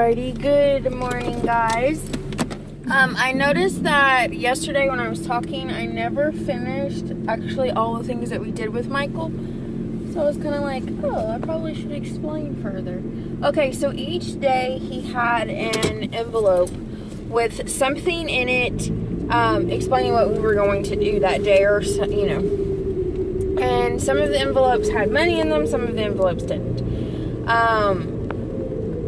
Alrighty, good morning, guys. I noticed that yesterday when I was talking, I never finished actually all the things that we did with Michael. So I was kind of like, oh, I probably should explain further. Okay, so each day he had an envelope with something in it explaining what we were going to do that day, or, you know. And some of the envelopes had money in them, some of the envelopes didn't.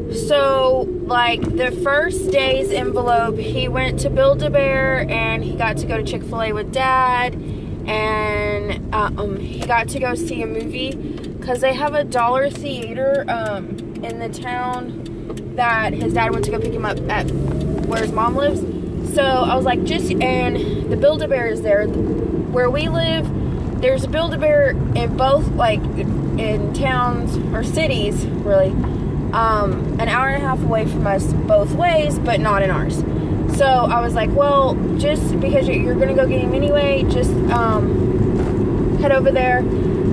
So, like, the first day's envelope, he went to Build-A-Bear, and he got to go to Chick-fil-A with Dad, and he got to go see a movie, because they have a dollar theater in the town that his dad went to go pick him up at where his mom lives. So, I was like, and the Build-A-Bear is there. Where we live, there's a Build-A-Bear in both, like, in towns, or cities, really, an hour and a half away from us both ways, but not in ours. So I was like, well, just because you're going to go get him anyway, just head over there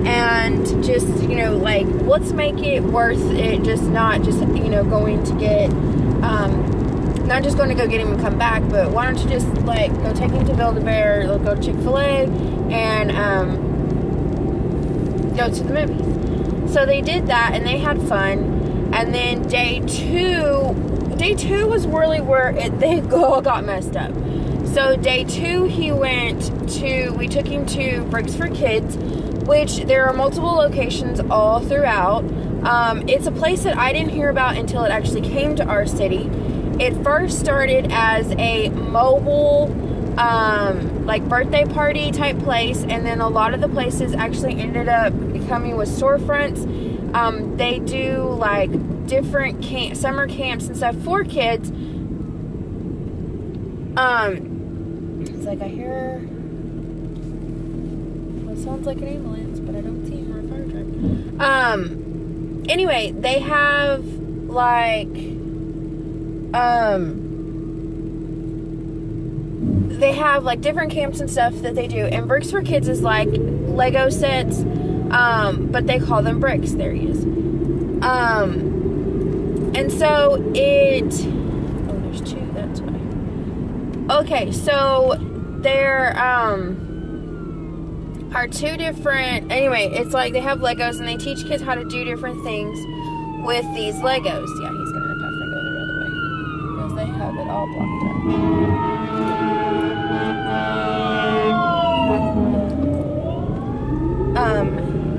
and just, you know, like, let's make it worth it, just not just, you know, going to get, not just going to go get him and come back, but why don't you just, like, go take him to Build-A-Bear, go to Chick-fil-A, and go to the movies. So they did that, and they had fun. And then day two was really where they all got messed up. So day two, we took him to Bricks for Kids, which there are multiple locations all throughout. It's a place that I didn't hear about until it actually came to our city. It first started as a mobile, like, birthday party type place, and then a lot of the places actually ended up becoming with storefronts. They do, like, different summer camps and stuff for kids. It's like I hear what sounds like an ambulance, but I don't see him or a fire truck. Anyway, they have, like, different camps and stuff that they do. And Bricks for Kids is like Lego sets, but they call them bricks. There he is. And so there's two, that's why. Okay, so there, are two different, anyway, it's like they have Legos and they teach kids how to do different things with these Legos. Yeah, he's gonna have to go the other way, because they have it all blocked up.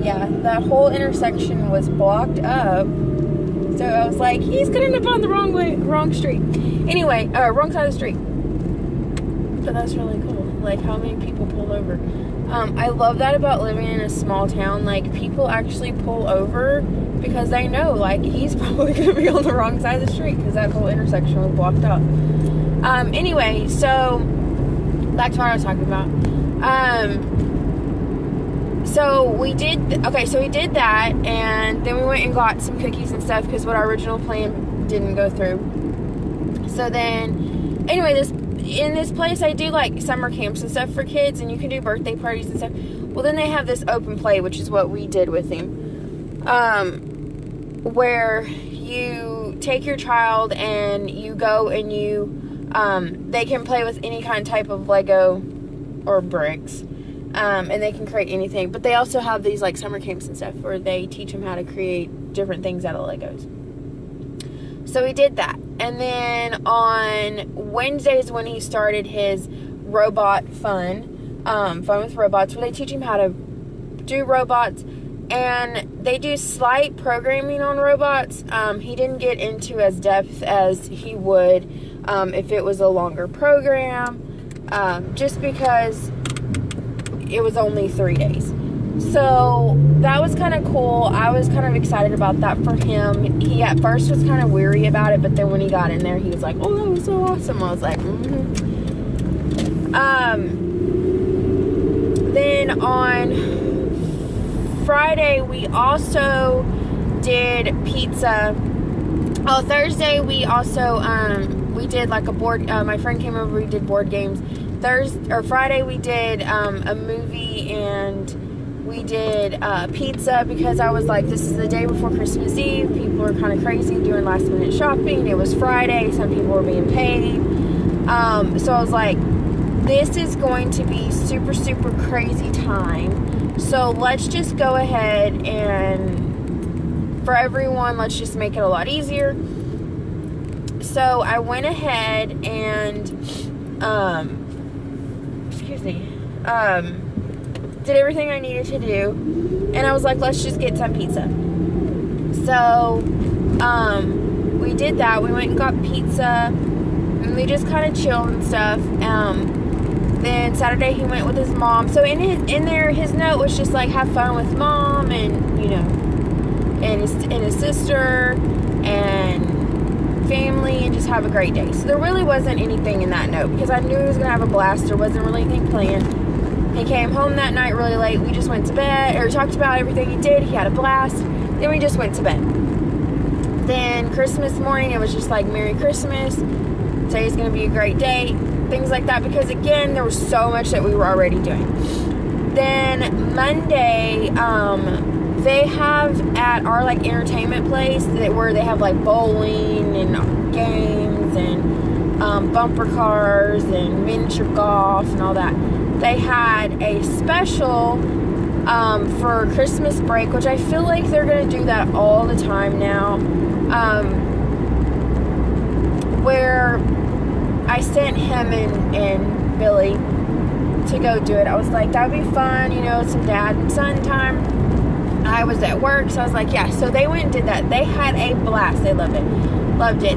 Yeah, that whole intersection was blocked up. So I was like, he's gonna end up on the wrong street. Anyway, wrong side of the street. But that's really cool. Like, how many people pull over. I love that about living in a small town. Like, people actually pull over because they know, like, he's probably gonna be on the wrong side of the street because that whole intersection was blocked up. Anyway, so back to what I was talking about. So we did that, and then we went and got some cookies and stuff because what our original plan didn't go through. So then, anyway, in this place, I do, like, summer camps and stuff for kids, and you can do birthday parties and stuff. Well, then they have this open play, which is what we did with him, where you take your child and you go and they can play with any kind of type of Lego or bricks. And they can create anything. But they also have these, like, summer camps and stuff where they teach them how to create different things out of Legos. So we did that. And then on Wednesdays when he started his robot fun with robots, where they teach him how to do robots. And they do slight programming on robots. He didn't get into as depth as he would if it was a longer program. Just because it was only 3 days. So that was kind of cool. I was kind of excited about that for him. He at first was kind of weary about it, but then when he got in there, he was like, oh, that was so awesome. I was like, Then on Friday, we also did pizza. Oh, Thursday, we also, we did like a board, my friend came over, we did board games. Friday we did a movie and We did pizza because I was like, this is the day before Christmas Eve. People are kind of crazy doing last minute shopping. It was Friday. Some people were being paid. So I was like, this is going to be super, super crazy time. So let's just go ahead and for everyone, let's just make it a lot easier. So I went ahead and, did everything I needed to do, and I was like, let's just get some pizza. So, we did that. We went and got pizza, and we just kind of chilled and stuff. Then Saturday he went with his mom. So in there, his note was just like, have fun with mom, and you know, and his sister, and family, and just have a great day. So there really wasn't anything in that note because I knew he was gonna have a blast. There wasn't really anything planned. He came home that night really late. We just went to bed, or talked about everything he did. He had a blast. Then we just went to bed. Then Christmas morning, it was just like, Merry Christmas. Today's going to be a great day. Things like that. Because again, there was so much that we were already doing. Then Monday, they have at our like entertainment place where they have like bowling and games and bumper cars and miniature golf and all that. They had a special for Christmas break, which I feel like they're going to do that all the time now, where I sent him and Billy to go do it. I was like, that would be fun, you know, some dad and son time. I was at work, so I was like, yeah. So they went and did that. They had a blast. They loved it.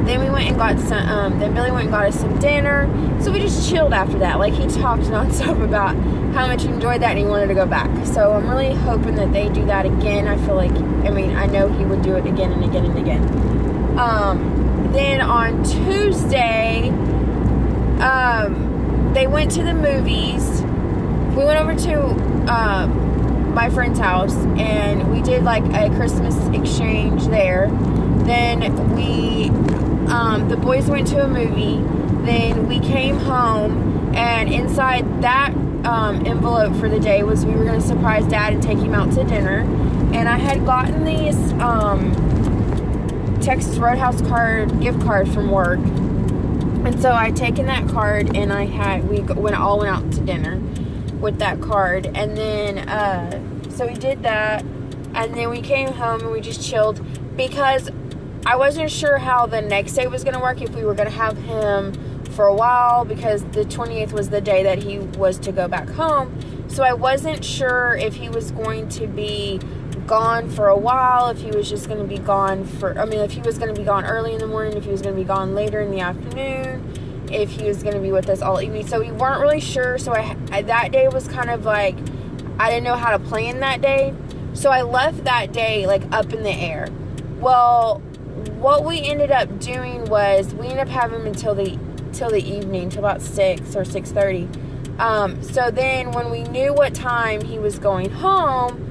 Then we went and got some, then Billy went and got us some dinner. So we just chilled after that. Like, he talked nonstop about how much he enjoyed that and he wanted to go back. So I'm really hoping that they do that again. I feel like, I know he would do it again and again and again. Then on Tuesday, they went to the movies. We went over to my friend's house and we did like a Christmas exchange there. Then the boys went to a movie. Then we came home, and inside that envelope for the day was we were going to surprise Dad and take him out to dinner. And I had gotten these Texas Roadhouse gift card from work. And so I'd taken that card, and we all went out to dinner with that card. And then, so we did that, and then we came home and we just chilled because I wasn't sure how the next day was going to work, if we were going to have him for a while, because the 28th was the day that he was to go back home. So I wasn't sure if he was going to be gone for a while, if he was just going to be gone if he was going to be gone early in the morning, if he was going to be gone later in the afternoon, if he was going to be with us all evening. So we weren't really sure. So that day was kind of like, I didn't know how to plan that day. So I left that day like up in the air. Well, what we ended up doing was we ended up having him until the evening, till about 6 or 6:30. So then when we knew what time he was going home,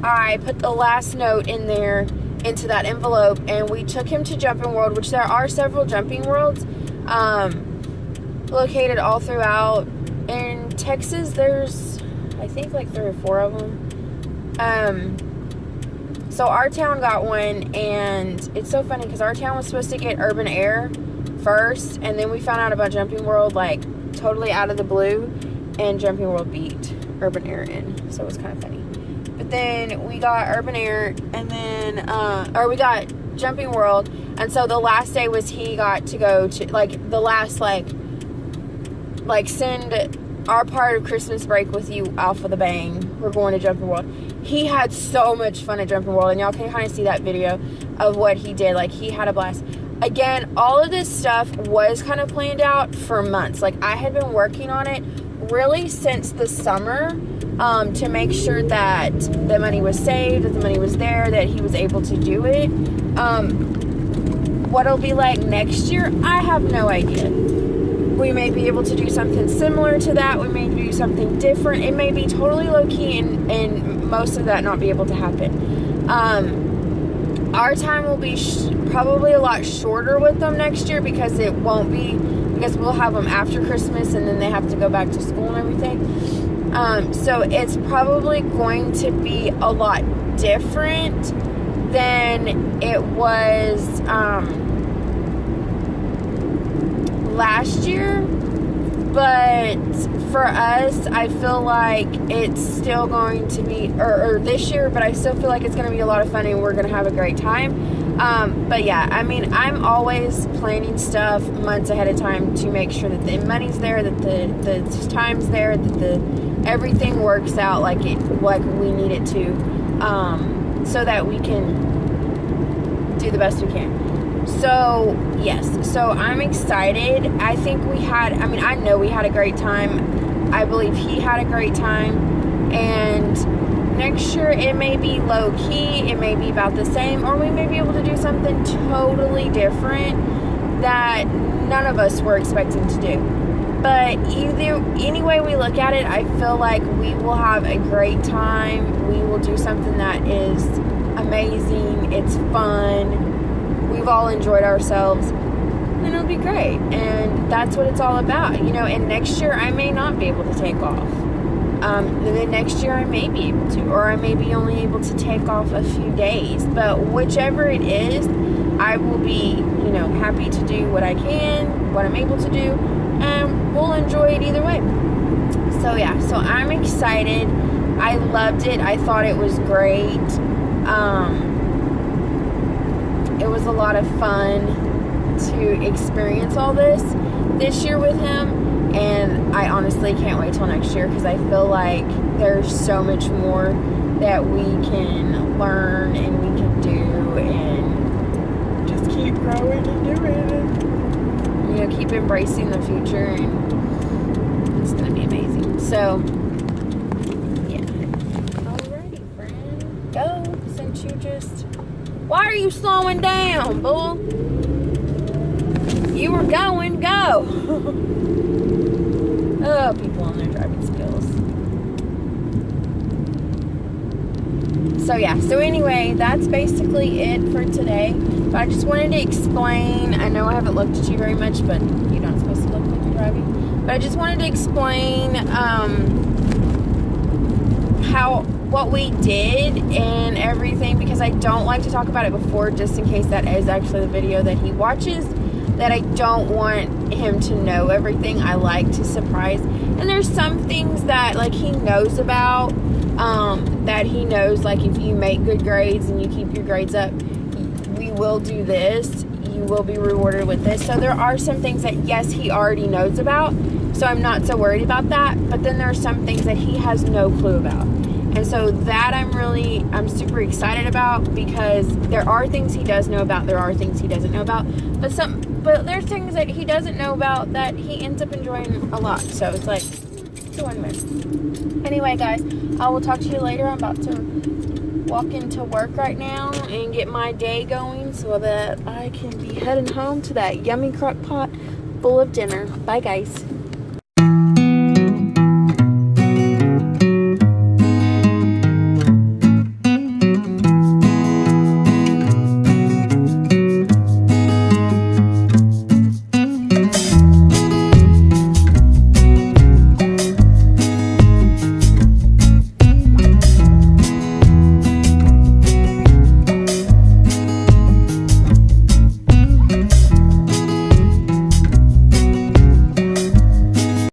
I put the last note in there into that envelope, and we took him to Jumping World, which there are several Jumping Worlds located all throughout. In Texas, there's I think like 3 or 4 of them. So our town got one, and it's so funny because our town was supposed to get Urban Air first, and then we found out about Jumping World like totally out of the blue, and Jumping World beat Urban Air in, so it was kind of funny. But then we got Urban Air, and then we got Jumping World, and so the last day was he got to go to like the last like send our part of Christmas break with you off with a bang. We're going to Jumping World. He had so much fun at Jumping World, and y'all can kind of see that video of what he did. Like, he had a blast. Again, all of this stuff was kind of planned out for months. Like, I had been working on it really since the summer to make sure that the money was saved, that the money was there, that he was able to do it. What it'll be like next year, I have no idea. We may be able to do something similar to that. We may do something different. It may be totally low-key and most of that not be able to happen. Our time will be probably a lot shorter with them next year because guess we'll have them after Christmas, and then they have to go back to school and everything. So it's probably going to be a lot different than it was last year. But for us, I feel like it's still going to be, or this year, but I still feel like it's going to be a lot of fun and we're going to have a great time. But yeah, I mean, I'm always planning stuff months ahead of time to make sure that the money's there, that the time's there, that everything works out like we need it to, so that we can do the best we can. So, yes. So, I'm excited. I know we had a great time. I believe he had a great time. And next year, it may be low-key. It may be about the same. Or we may be able to do something totally different that none of us were expecting to do. But any way we look at it, I feel like we will have a great time. We will do something that is amazing. It's fun. We've all enjoyed ourselves, and it'll be great. And that's what it's all about, and next year I may not be able to take off. The next year I may be able to, or I may be only able to take off a few days. But whichever it is, I will be, happy to do what I can, what I'm able to do, and we'll enjoy it either way. So yeah, so I'm excited. I loved it. I thought it was great. It was a lot of fun to experience all this year with him, and I honestly can't wait till next year because I feel like there's so much more that we can learn and we can do, and just keep growing and doing it. Keep embracing the future, and it's gonna be amazing. So yeah. Alrighty, friend. Go, since you just... Why are you slowing down, bull? You were going, go. Oh, people on their driving skills. So yeah, so anyway, that's basically it for today. But I just wanted to explain, I know I haven't looked at you very much, but you're not supposed to look when you're driving. But I just wanted to explain what we did and everything, because I don't like to talk about it before, just in case that is actually the video that he watches, that I don't want him to know everything. I like to surprise. And there's some things that he knows about, that he knows, if you make good grades and you keep your grades up, we will do this, you will be rewarded with this. So there are some things that, yes, he already knows about, so I'm not so worried about that. But then there are some things that he has no clue about. And so that I'm super excited about, because there are things he does know about, there are things he doesn't know about, but there's things that he doesn't know about that he ends up enjoying a lot. So it's a win-win. Anyway, guys, I will talk to you later. I'm about to walk into work right now and get my day going so that I can be heading home to that yummy crock pot full of dinner. Bye, guys.